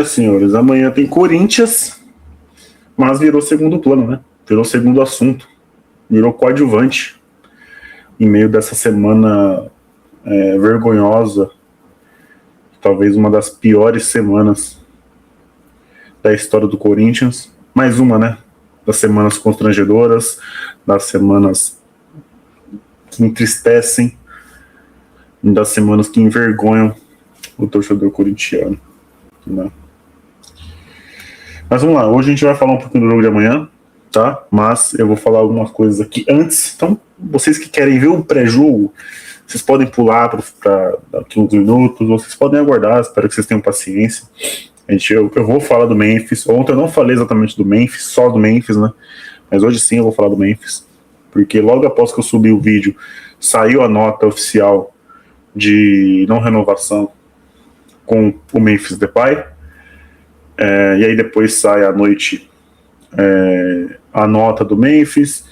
Senhores, amanhã tem Corinthians, mas virou segundo plano, né? Virou segundo assunto, virou coadjuvante em meio dessa semana vergonhosa, talvez uma das piores semanas da história do Corinthians. Mais uma, né? Das semanas constrangedoras, das semanas que entristecem, das semanas que envergonham o torcedor corintiano, né? Mas vamos lá, hoje a gente vai falar um pouquinho do jogo de amanhã, tá? Mas eu vou falar algumas coisas aqui antes. Então, vocês que querem ver o pré-jogo, vocês podem pular para daqui uns minutos, vocês podem aguardar, espero que vocês tenham paciência. Eu vou falar do Memphis. Ontem eu não falei exatamente do Memphis, só do Memphis, né? Mas hoje sim eu vou falar do Memphis, porque logo após que eu subi o vídeo, saiu a nota oficial de não renovação com o Memphis Depay. E aí depois sai à noite a nota do Memphis,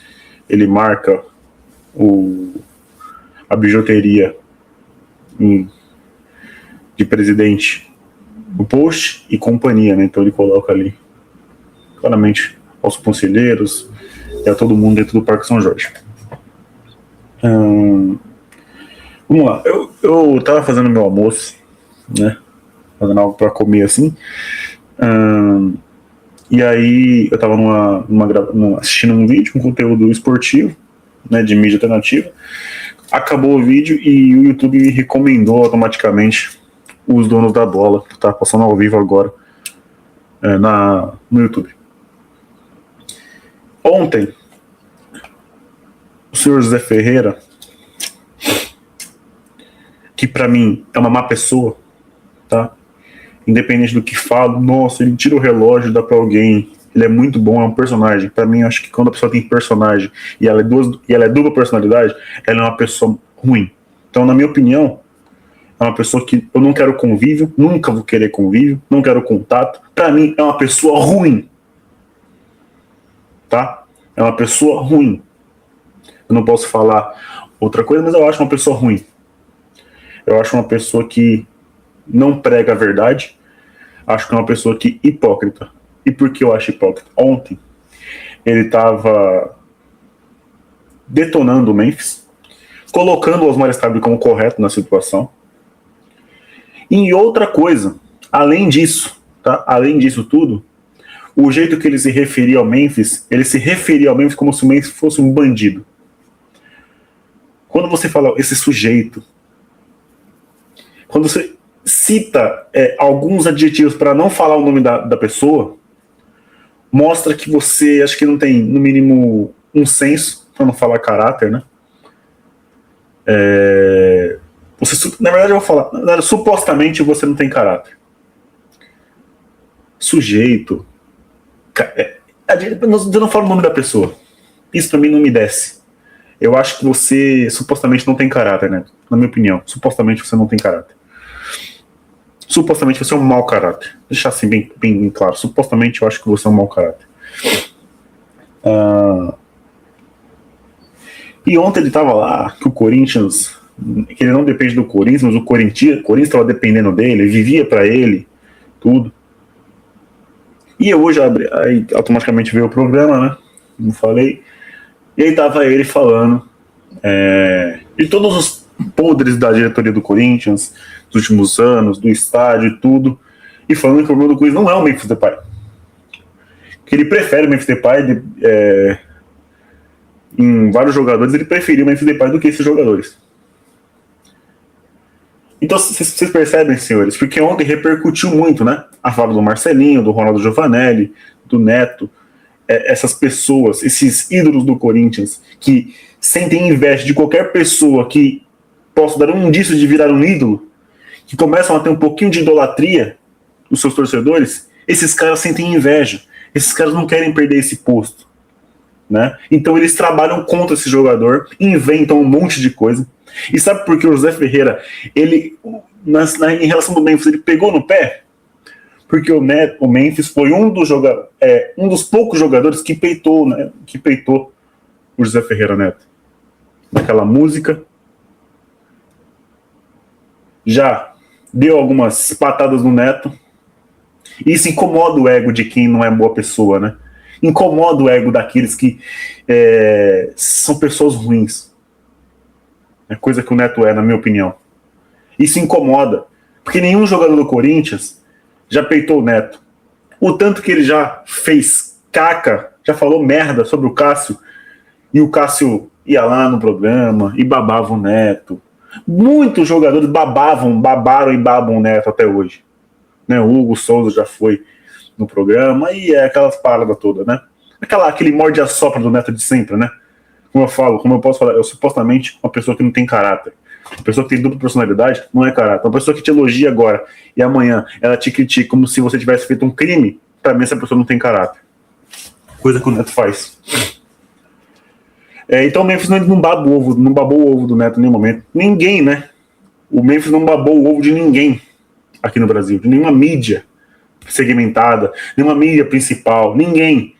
ele marca a bijuteria de presidente no post e companhia, né? Então ele coloca ali claramente aos conselheiros e a todo mundo dentro do Parque São Jorge. Vamos lá, eu tava fazendo meu almoço, né? Fazendo algo para comer assim. E aí eu tava assistindo um vídeo, um conteúdo esportivo, né, de mídia alternativa. Acabou o vídeo e o YouTube me recomendou automaticamente Os Donos da Bola, que tá passando ao vivo agora no YouTube. Ontem, o senhor José Ferreira, que pra mim é uma má pessoa, tá? Independente do que falo, nossa, ele tira o relógio e dá pra alguém, ele é muito bom, é um personagem. Pra mim, eu acho que quando a pessoa tem personagem e ela é dupla personalidade, ela é uma pessoa ruim. Então, na minha opinião, é uma pessoa que eu não quero convívio, nunca vou querer convívio, não quero contato. Pra mim, é uma pessoa ruim. Tá? É uma pessoa ruim. Eu não posso falar outra coisa, mas eu acho uma pessoa ruim. Eu acho uma pessoa que não prega a verdade. Acho que é uma pessoa que é hipócrita. E por que eu acho hipócrita? Ontem, ele estava detonando o Memphis, colocando o Osmar Stabile como correto na situação. E outra coisa, além disso, tá? Além disso tudo, o jeito que ele se referia ao Memphis, ele se referia ao Memphis como se o Memphis fosse um bandido. Quando você fala esse sujeito, quando você cita alguns adjetivos para não falar o nome da pessoa, mostra que você, acho que não tem, no mínimo, um senso, para não falar caráter, né? Na verdade, eu vou falar, supostamente você não tem caráter. Sujeito. Eu não falo o nome da pessoa. Isso pra mim não me desce. Eu acho que você supostamente não tem caráter, né? Na minha opinião, supostamente você não tem caráter. Supostamente você é um mau caráter. Deixar assim bem claro. Supostamente eu acho que você é um mau caráter. E ontem ele tava lá, que o Corinthians, que ele não depende do Corinthians, mas o Corinthians estava dependendo dele, vivia para ele, tudo. E eu hoje aí automaticamente veio o programa, né? Como falei. E aí tava ele falando de todos os podres da diretoria do Corinthians, dos últimos anos, do estádio e tudo. E falando que o problema do Corinthians não é o Memphis Depay. Que ele prefere o Memphis Depay em vários jogadores, ele preferiu o Memphis Depay do que esses jogadores. Então, vocês percebem, senhores, porque ontem repercutiu muito, né? A fala do Marcelinho, do Ronaldo Giovanelli, do Neto, essas pessoas, esses ídolos do Corinthians, que sentem inveja de qualquer pessoa que possa dar um indício de virar um ídolo, que começam a ter um pouquinho de idolatria dos seus torcedores, esses caras sentem inveja. Esses caras não querem perder esse posto, né? Então eles trabalham contra esse jogador, inventam um monte de coisa. E sabe por que o José Ferreira, ele, em relação ao Memphis, ele pegou no pé? Porque o Memphis foi um dos poucos jogadores que peitou, né? Que peitou o José Ferreira Neto. Naquela música. Já deu algumas patadas no Neto. Isso incomoda o ego de quem não é boa pessoa, né? Incomoda o ego daqueles que são pessoas ruins. É coisa que o Neto é, na minha opinião. Isso incomoda, porque nenhum jogador do Corinthians já peitou o Neto. O tanto que ele já fez caca, já falou merda sobre o Cássio, e o Cássio ia lá no programa e babava o Neto. Muitos jogadores babaram e babam o Neto até hoje. Né? O Hugo Souza já foi no programa e é aquelas paradas todas, né? Aquele morde-a-sopra do Neto de sempre, né? Como eu posso falar, eu supostamente uma pessoa que não tem caráter. Uma pessoa que tem dupla personalidade não é caráter. Uma pessoa que te elogia agora e amanhã ela te critica como se você tivesse feito um crime, pra mim essa pessoa não tem caráter. Coisa que o Neto faz. Então o Memphis não babou o ovo do Neto em nenhum momento. Ninguém, né? O Memphis não babou o ovo de ninguém aqui no Brasil, de nenhuma mídia segmentada, nenhuma mídia principal, ninguém.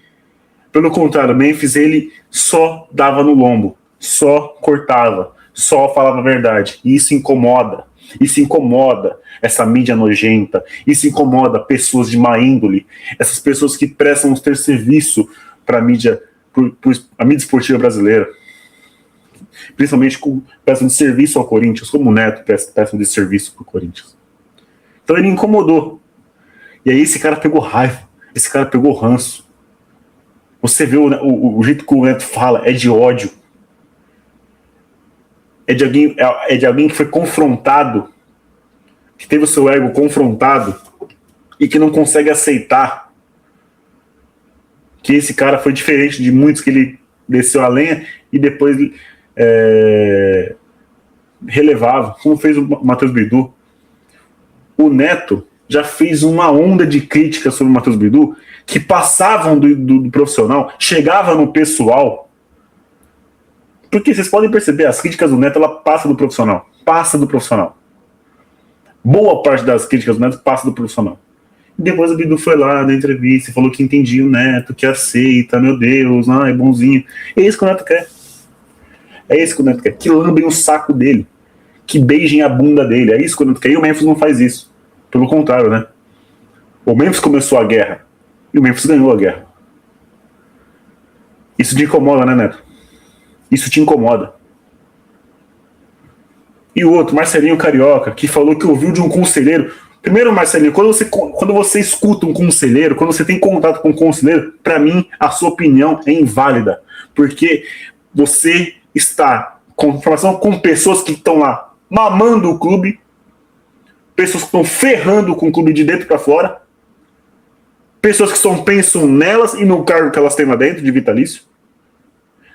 Pelo contrário, o Memphis ele só dava no lombo, só cortava, só falava a verdade. E isso incomoda. Isso incomoda essa mídia nojenta. Isso incomoda pessoas de má índole. Essas pessoas que prestam ter serviço para a mídia esportiva brasileira. Principalmente prestam de serviço ao Corinthians, como o Neto prestam de serviço para o Corinthians. Então ele incomodou. E aí esse cara pegou raiva. Esse cara pegou ranço. Você vê o jeito que o Neto fala, é de ódio. É de alguém que foi confrontado, que teve o seu ego confrontado e que não consegue aceitar que esse cara foi diferente de muitos que ele desceu a lenha e depois relevava, como fez o Matheus Bidu. O Neto já fez uma onda de críticas sobre o Matheus Bidu que passavam do profissional, chegava no pessoal. Porque vocês podem perceber, as críticas do Neto, ela passa do profissional. Passa do profissional. Boa parte das críticas do Neto passa do profissional. E depois o Bidu foi lá na entrevista e falou que entendia o Neto, que aceita, meu Deus, é bonzinho. É isso que o Neto quer. É isso que o Neto quer. Que lambem o saco dele. Que beijem a bunda dele. É isso que o Neto quer. E o Memphis não faz isso. Pelo contrário, né? O Memphis começou a guerra. E o Memphis ganhou a guerra. Isso te incomoda, né, Neto? Isso te incomoda. E o outro, Marcelinho Carioca, que falou que ouviu de um conselheiro. Primeiro, Marcelinho, quando você escuta um conselheiro, quando você tem contato com um conselheiro, para mim, a sua opinião é inválida. Porque você está com informação com pessoas que estão lá mamando o clube, pessoas que estão ferrando com o clube de dentro para fora, pessoas que só pensam nelas e no cargo que elas têm lá dentro, de vitalício,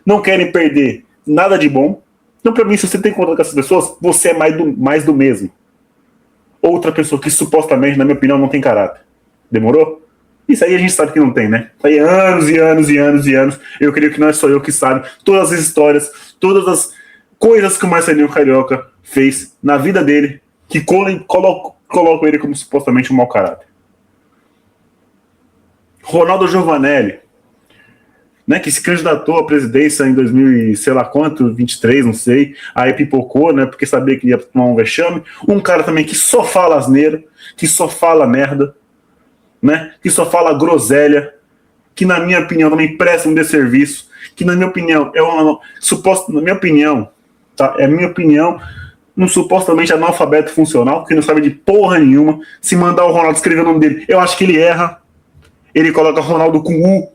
não querem perder nada de bom. Então, para mim, se você tem contato com essas pessoas, você é mais do mesmo. Outra pessoa que supostamente, na minha opinião, não tem caráter. Demorou? Isso aí a gente sabe que não tem, né? Isso aí anos e anos e anos e anos. Eu creio que não é só eu que sabe todas as histórias, todas as coisas que o Marcelinho Carioca fez na vida dele, que colocam ele como supostamente um mau caráter. Ronaldo Giovanelli, né, que se candidatou à presidência em 2000 sei lá quanto, 23, não sei, aí pipocou, né, porque sabia que ia tomar um vexame. Um cara também que só fala asneira, que só fala merda, né, que só fala groselha, que na minha opinião também presta um desserviço, que na minha opinião na minha opinião, tá, é minha opinião, um supostamente analfabeto funcional, que não sabe de porra nenhuma. Se mandar o Ronaldo escrever o nome dele, eu acho que ele erra. Ele coloca Ronaldo com U.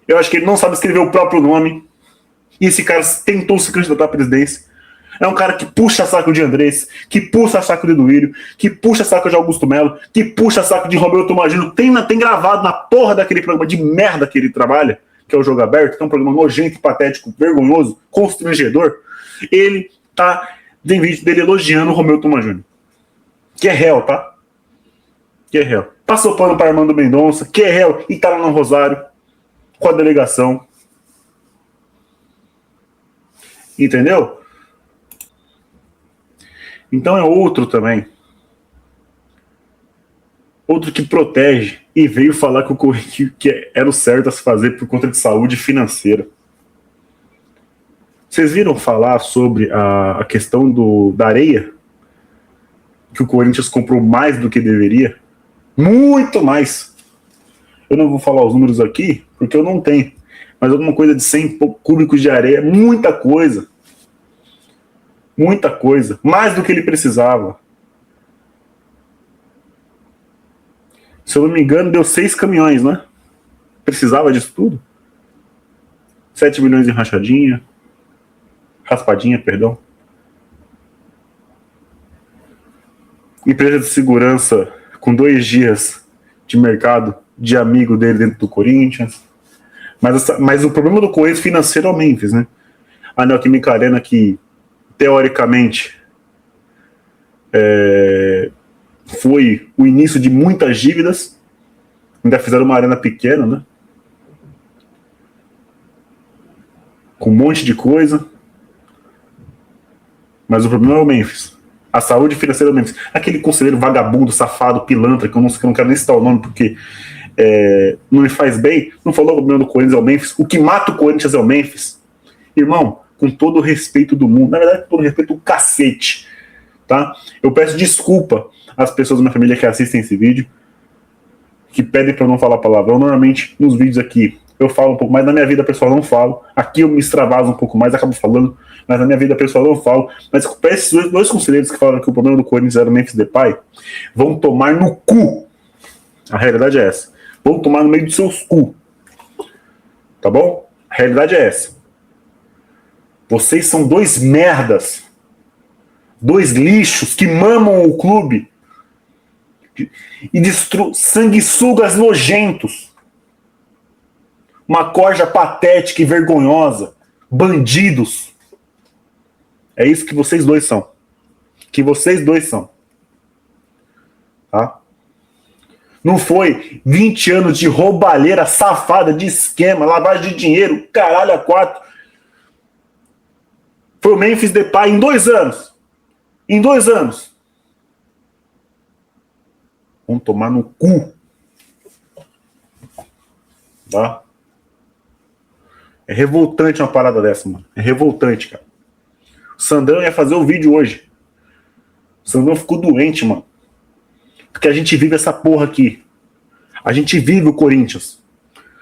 Eu acho que ele não sabe escrever o próprio nome. E esse cara tentou se candidatar à presidência. É um cara que puxa saco de Andrés, que puxa saco de Duílio, que puxa saco de Augusto Melo, que puxa saco de Roberto Magino. Tem gravado na porra daquele programa de merda que ele trabalha, que é o Jogo Aberto, que é um programa nojento, patético, vergonhoso, constrangedor. Ele tem vídeo dele elogiando o Romeu Tomás Júnior. Que é réu, tá? Que é réu. Passou pano para Armando Mendonça, que é réu e tá lá no Rosário, com a delegação. Entendeu? Então é outro também. Outro que protege e veio falar que era o certo a se fazer por conta de saúde financeira. Vocês viram falar sobre a questão da areia? Que o Corinthians comprou mais do que deveria? Muito mais. Eu não vou falar os números aqui, porque eu não tenho. Mas alguma coisa de 100 cúbicos de areia, muita coisa. Muita coisa. Mais do que ele precisava. Se eu não me engano, deu 6 caminhões, né? Precisava disso tudo? 7 milhões em rachadinha. Raspadinha, perdão. Empresa de segurança com 2 dias de mercado de amigo dele dentro do Corinthians. Mas o problema do Corinthians financeiro é o Memphis, né? A Neoquímica Arena, que teoricamente foi o início de muitas dívidas, ainda fizeram uma arena pequena, né? Com um monte de coisa. Mas o problema é o Memphis. A saúde financeira do Memphis. Aquele conselheiro vagabundo, safado, pilantra, que eu não quero nem citar o nome porque não me faz bem, não falou que o problema do Corinthians é o Memphis. O que mata o Corinthians é o Memphis. Irmão, com todo o respeito do mundo, na verdade, com todo o respeito do cacete, tá? Eu peço desculpa às pessoas da minha família que assistem esse vídeo, que pedem para eu não falar palavrão. Normalmente, nos vídeos aqui, eu falo um pouco mais. Na minha vida pessoal, não falo. Aqui eu me extravaso um pouco mais, acabo falando, mas na minha vida pessoal eu não falo. Mas para esses dois conselheiros que falaram que o problema do Corinthians era o Memphis Depay, vão tomar no cu. A realidade é essa. Vão tomar no meio dos seus cu. Tá bom? A realidade é essa. Vocês são 2 merdas. 2 lixos que mamam o clube. E sanguessugas nojentos. Uma corja patética e vergonhosa. Bandidos. É isso que vocês 2 são. Que vocês 2 são. Tá? Não foi 20 anos de roubalheira safada, de esquema, lavagem de dinheiro, caralho, a 4. Foi o Memphis Depay em 2 anos. Em 2 anos. Vão tomar no cu. Tá? É revoltante uma parada dessa, mano. É revoltante, cara. O Sandrão ia fazer o vídeo hoje. O Sandrão ficou doente, mano. Porque a gente vive essa porra aqui. A gente vive o Corinthians.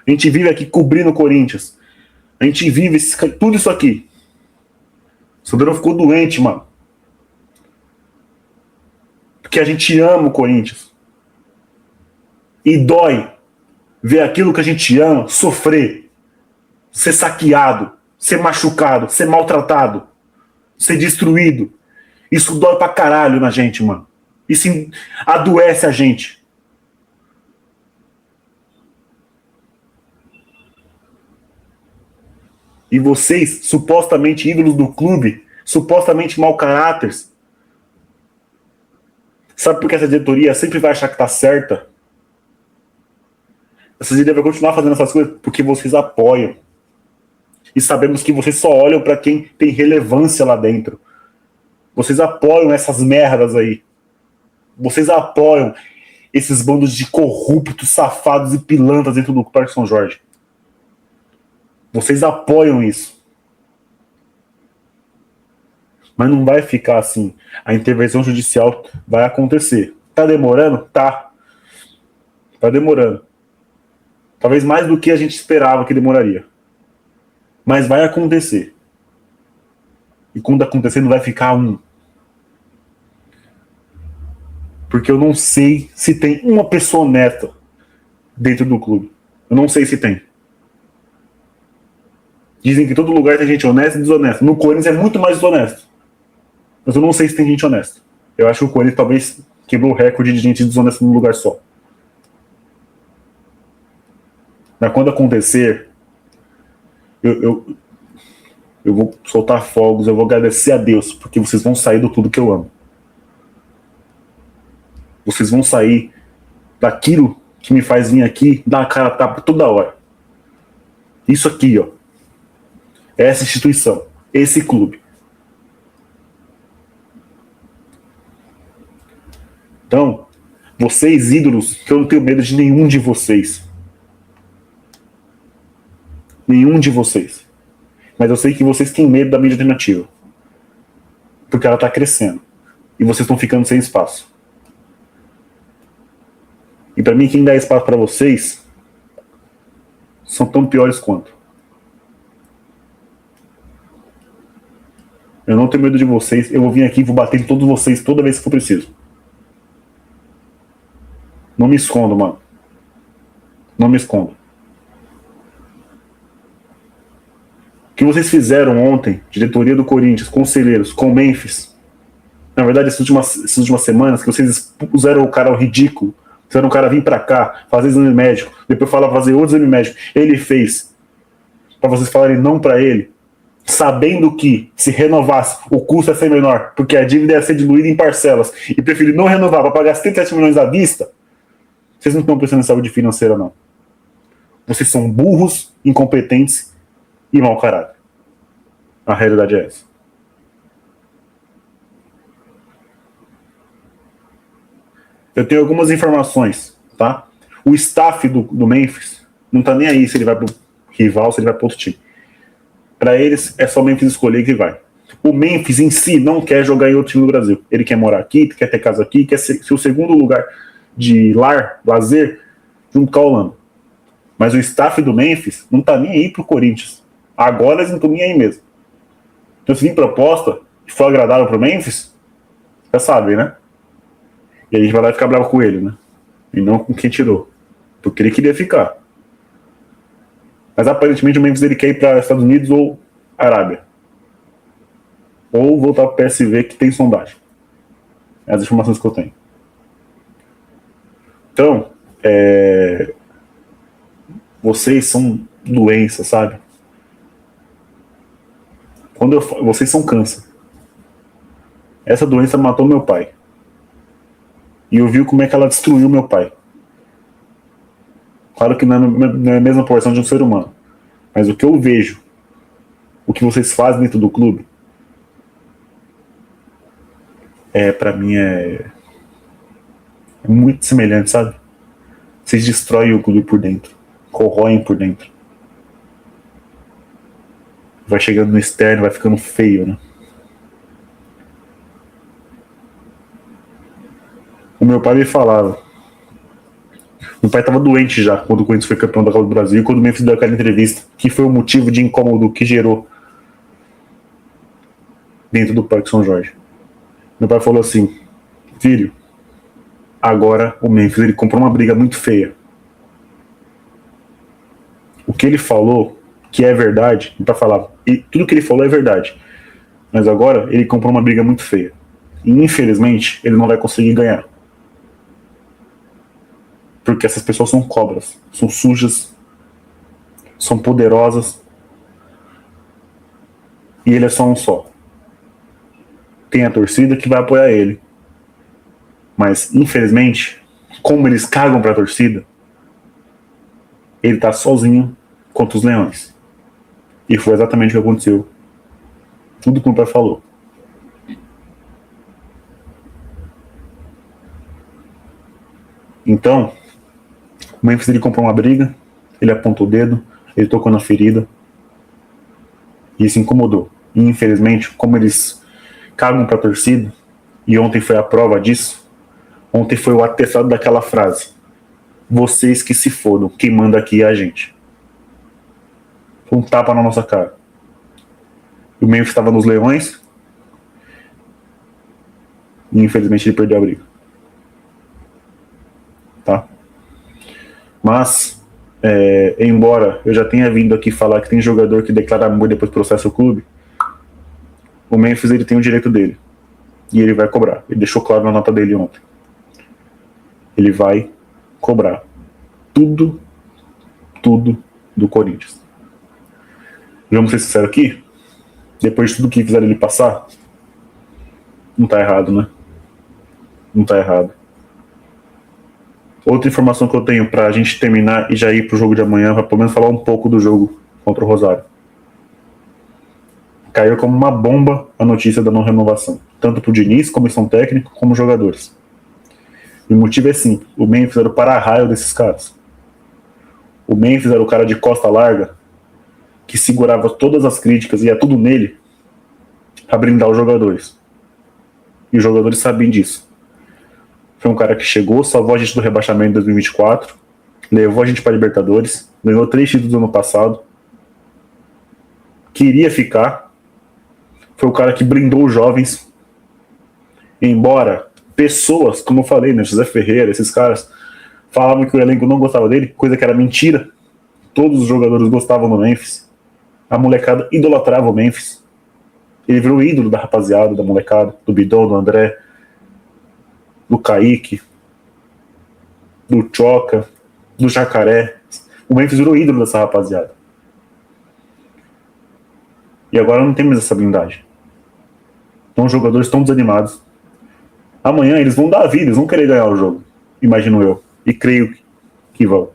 A gente vive aqui cobrindo o Corinthians. A gente vive tudo isso aqui. O Sandrão ficou doente, mano. Porque a gente ama o Corinthians. E dói ver aquilo que a gente ama sofrer. Ser saqueado. Ser machucado. Ser maltratado. Ser destruído. Isso dói pra caralho na gente, mano. Isso adoece a gente. E vocês, supostamente ídolos do clube, supostamente mau caráteres, sabe por que essa diretoria sempre vai achar que tá certa? Essa diretoria vai continuar fazendo essas coisas porque vocês apoiam. E sabemos que vocês só olham para quem tem relevância lá dentro. Vocês apoiam essas merdas aí. Vocês apoiam esses bandos de corruptos, safados e pilantras dentro do Parque São Jorge. Vocês apoiam isso. Mas não vai ficar assim. A intervenção judicial vai acontecer. Tá demorando? Tá. Tá demorando. Talvez mais do que a gente esperava que demoraria. Mas vai acontecer. E quando acontecer, não vai ficar um. Porque eu não sei se tem uma pessoa honesta dentro do clube. Eu não sei se tem. Dizem que em todo lugar tem gente honesta e desonesta. No Corinthians é muito mais desonesto. Mas eu não sei se tem gente honesta. Eu acho que o Corinthians talvez quebrou o recorde de gente desonesta num lugar só. Mas quando acontecer, eu vou soltar fogos, eu vou agradecer a Deus, porque vocês vão sair do tudo que eu amo. Vocês vão sair daquilo que me faz vir aqui, dar a cara a tapa toda hora. Isso aqui, ó. Essa instituição, esse clube. Então, vocês ídolos, que eu não tenho medo de nenhum de vocês. Nenhum de vocês. Mas eu sei que vocês têm medo da mídia alternativa. Porque ela tá crescendo. E vocês estão ficando sem espaço. E para mim, quem dá espaço para vocês são tão piores quanto. Eu não tenho medo de vocês. Eu vou vir aqui e vou bater em todos vocês toda vez que for preciso. Não me escondo, mano. Não me escondo. O que vocês fizeram ontem, diretoria do Corinthians, conselheiros, com o Memphis, na verdade, essas últimas semanas, que vocês puseram o cara ao ridículo, fizeram o cara vir pra cá, fazer exame médico, depois falar fazer outro exame médico, ele fez, pra vocês falarem não pra ele, sabendo que se renovasse, o custo ia ser menor, porque a dívida ia ser diluída em parcelas, e preferir não renovar pra pagar 77 milhões à vista, vocês não estão pensando em saúde financeira, não. Vocês são burros, incompetentes e mau caráter. A realidade é essa. Eu tenho algumas informações, tá? O staff do Memphis não tá nem aí se ele vai pro rival, se ele vai pro outro time. Para eles, é só o Memphis escolher que vai. O Memphis em si não quer jogar em outro time do Brasil. Ele quer morar aqui, quer ter casa aqui, quer ser o segundo lugar de lazer, junto com a Holanda. Mas o staff do Memphis não tá nem aí pro Corinthians. Agora eles não estão nem aí mesmo. Então, se vir proposta e for agradável pro Memphis, já sabem, né? E a gente vai lá ficar bravo com ele, né? E não com quem tirou. Porque ele queria ficar. Mas aparentemente o Memphis ele quer ir para Estados Unidos ou Arábia. Ou voltar para o PSV, que tem sondagem. É as informações que eu tenho. Então, vocês são doença, sabe? Vocês são câncer. Essa doença matou meu pai. E eu vi como é que ela destruiu meu pai. Claro que não é a mesma proporção de um ser humano. Mas o que eu vejo, o que vocês fazem dentro do clube, pra mim é muito semelhante, sabe? Vocês destroem o clube por dentro. Corroem por dentro. Vai chegando no externo, vai ficando feio, né? O meu pai me falava. Meu pai estava doente já quando o Corinthians foi campeão da Copa do Brasil e quando o Memphis deu aquela entrevista, que foi o motivo de incômodo que gerou dentro do Parque São Jorge. Meu pai falou assim: filho, agora o Memphis ele comprou uma briga muito feia. O que ele falou, que é verdade, meu pai falava, e tudo que ele falou é verdade. Mas agora ele comprou uma briga muito feia. E infelizmente ele não vai conseguir ganhar. Porque essas pessoas são cobras, são sujas, são poderosas. E ele é só um só. Tem a torcida que vai apoiar ele. Mas, infelizmente, como eles cagam pra torcida, ele tá sozinho contra os leões. E foi exatamente o que aconteceu. Tudo que o pai falou. Então, o Memphis ele comprou uma briga, ele apontou o dedo, ele tocou na ferida e isso incomodou. E infelizmente, como eles cagam pra torcida, e ontem foi a prova disso, ontem foi o atestado daquela frase: vocês que se fodam, quem manda aqui é a gente. Foi um tapa na nossa cara. O Memphis estava nos leões e infelizmente ele perdeu a briga. Tá? Mas, embora eu já tenha vindo aqui falar que tem jogador que declara amor e depois processa o clube, o Memphis ele tem o direito dele. E ele vai cobrar. Ele deixou claro na nota dele ontem. Ele vai cobrar tudo do Corinthians. Vamos ser sinceros aqui? Depois de tudo que fizeram ele passar, não tá errado, né? Não tá errado. Outra informação que eu tenho pra gente terminar e já ir pro jogo de amanhã, pra pelo menos falar um pouco do jogo contra o Rosário. Caiu como uma bomba a notícia da não renovação, tanto pro Diniz, comissão técnica, como jogadores. E o motivo é simples: o Memphis era o para-raio desses caras. O Memphis era o cara de costa larga que segurava todas as críticas e ia tudo nele a brindar os jogadores. E os jogadores sabiam disso. Foi um cara que chegou, salvou a gente do rebaixamento em 2024, levou a gente para Libertadores, ganhou 3 títulos no ano passado, queria ficar, foi o cara que blindou os jovens, embora pessoas, como eu falei, né, José Ferreira, esses caras, falavam que o elenco não gostava dele, coisa que era mentira. Todos os jogadores gostavam do Memphis. A molecada idolatrava o Memphis. Ele virou ídolo da rapaziada, da molecada, do Bidon, do André, do Kaique, do Choca, do Jacaré. O Memphis virou ídolo dessa rapaziada. E agora não tem mais essa blindagem. Então os jogadores estão desanimados. Amanhã eles vão dar a vida, eles vão querer ganhar o jogo, imagino eu. E creio que vão.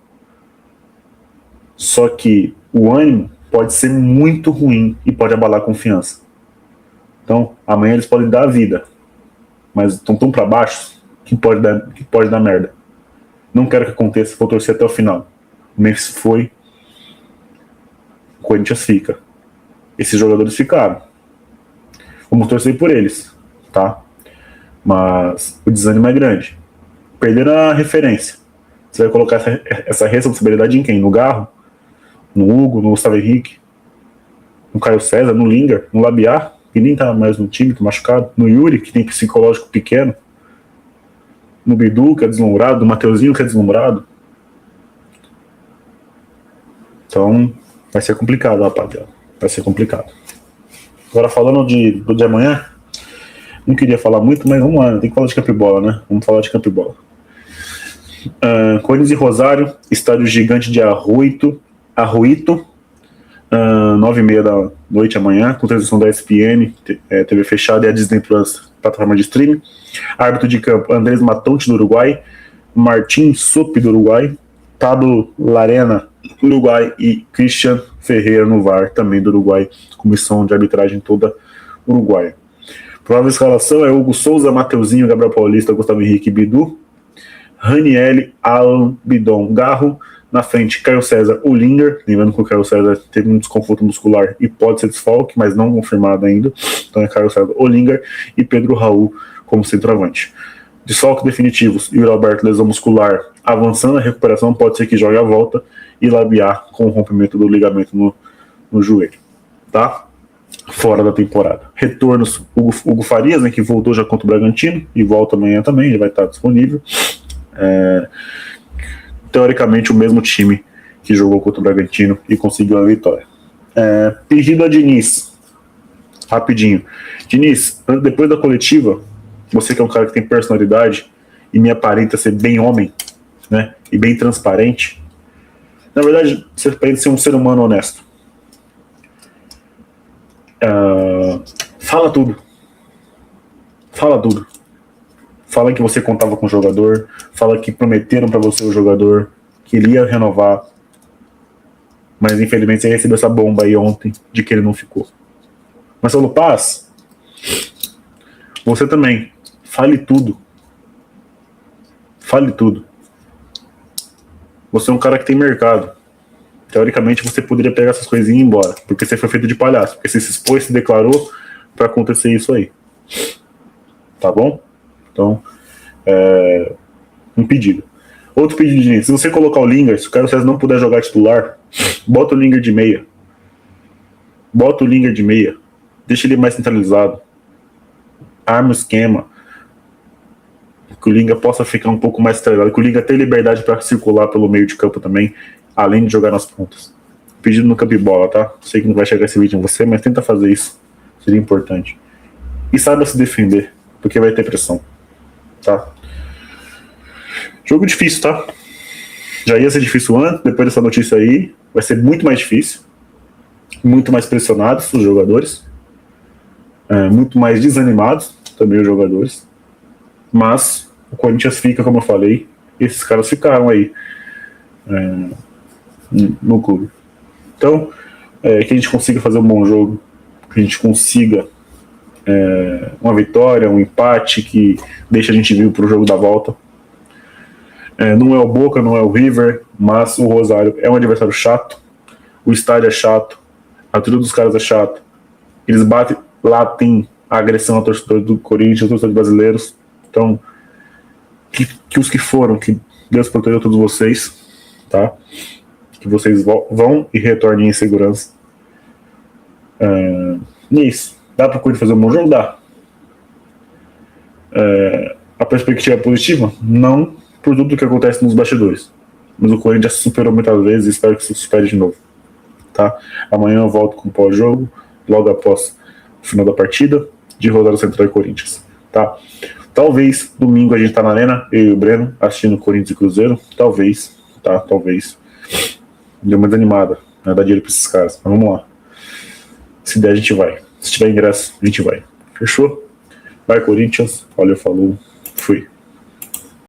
Só que o ânimo pode ser muito ruim e pode abalar a confiança. Então, amanhã eles podem dar a vida, mas estão tão para baixo que pode dar merda. Não quero que aconteça, vou torcer até o final. O Memphis foi, o Corinthians fica. Esses jogadores ficaram. Vamos torcer por eles, tá? Mas o desânimo é grande. Perderam a referência. Você vai colocar essa responsabilidade em quem? No Garro? No Hugo? No Gustavo Henrique? No Caio César? No Linger? No Labiar? Que nem tá mais no time, tá machucado? No Yuri, que tem psicológico pequeno? No Bidu, que é deslumbrado? No Mateuzinho, que é deslumbrado? Então, vai ser complicado, rapaziada. Vai ser complicado. Agora, falando de amanhã, não queria falar muito, mas vamos lá, tem que falar de Campibola, né? Vamos falar de Campibola. Corinthians e Rosário, estádio gigante de Arruito, 9h30 da noite amanhã, com transmissão da ESPN, TV fechada, e a Disney Plus, plataforma de streaming. Árbitro de campo, Andrés Matonte, do Uruguai, Martim Sup, do Uruguai, Pablo Larena, do Uruguai, e Christian Ferreira no VAR, também do Uruguai, comissão de arbitragem toda uruguaia. Provável escalação é Hugo Souza, Mateuzinho, Gabriel Paulista, Gustavo Henrique e Bidu, Ranielli, Alan, Bidon, Garro, na frente Caio César, o Linger, lembrando que o Caio César teve um desconforto muscular e pode ser desfalque, mas não confirmado ainda, então é Caio César, o Linger e Pedro Raul como centroavante. Desfalque definitivos, Yuri Alberto, lesão muscular, avançando a recuperação, pode ser que jogue a volta, e Labiar com o rompimento do ligamento no joelho, tá? Fora da temporada. Retornos, Hugo Farias, né, que voltou já contra o Bragantino, e volta amanhã também, ele vai estar disponível. Teoricamente o mesmo time que jogou contra o Bragantino e conseguiu a vitória. Pedido a Diniz, rapidinho. Diniz, depois da coletiva, você que é um cara que tem personalidade e me aparenta ser bem homem, né, e bem transparente, na verdade você parece ser um ser humano honesto. Fala tudo. Fala que você contava com o jogador, fala que prometeram para você o jogador, que ele ia renovar, mas infelizmente você recebeu essa bomba aí ontem de que ele não ficou. Marcelo Paz, você também, fale tudo. Você é um cara que tem mercado. Teoricamente você poderia pegar essas coisinhas e ir embora, porque você foi feito de palhaço, porque você se expôs, se declarou para acontecer isso aí. Tá bom? Então, um pedido. Outro pedido, se você colocar o Linger, se o Carlos César não puder jogar titular, bota o Linger de meia. Deixa ele mais centralizado. Arma o esquema. Que o Linger possa ficar um pouco mais centralizado, que o Linger tenha liberdade para circular pelo meio de campo também, além de jogar nas pontas. Pedido no Campibola, tá? Sei que não vai chegar esse vídeo em você, mas tenta fazer isso. Seria importante. E saiba se defender, porque vai ter pressão. Tá? Jogo difícil, tá? Já ia ser difícil antes, depois dessa notícia aí, vai ser muito mais difícil. Muito mais pressionados os jogadores. Muito mais desanimados também os jogadores. Mas o Corinthians fica, como eu falei, e esses caras ficaram aí no clube. Então, que a gente consiga fazer um bom jogo, que a gente consiga uma vitória, um empate que deixa a gente vivo para o jogo da volta. Não é o Boca, não é o River, mas o Rosário é um adversário chato, o estádio é chato, a torcida dos caras é chato, eles batem, lá tem a agressão à torcedora do Corinthians, aos torcedores brasileiros, então que os que foram, que Deus protegeu todos vocês, tá? Que vocês vão e retornem em segurança. E é isso. Dá para o Corinthians fazer um bom jogo? Dá. A perspectiva é positiva? Não, por tudo que acontece nos bastidores. Mas o Corinthians já superou muitas vezes e espero que se supere de novo. Tá? Amanhã eu volto com o pós-jogo, logo após o final da partida, de Rosário Central e Corinthians. Tá? Talvez domingo a gente tá na arena, eu e o Breno, assistindo Corinthians e Cruzeiro. Talvez, tá? Talvez. Deu uma desanimada, né? Dar dinheiro pra esses caras. Mas vamos lá. Se der, a gente vai. Se tiver ingresso, a gente vai. Fechou? Vai, Corinthians. Valeu, falou. Fui.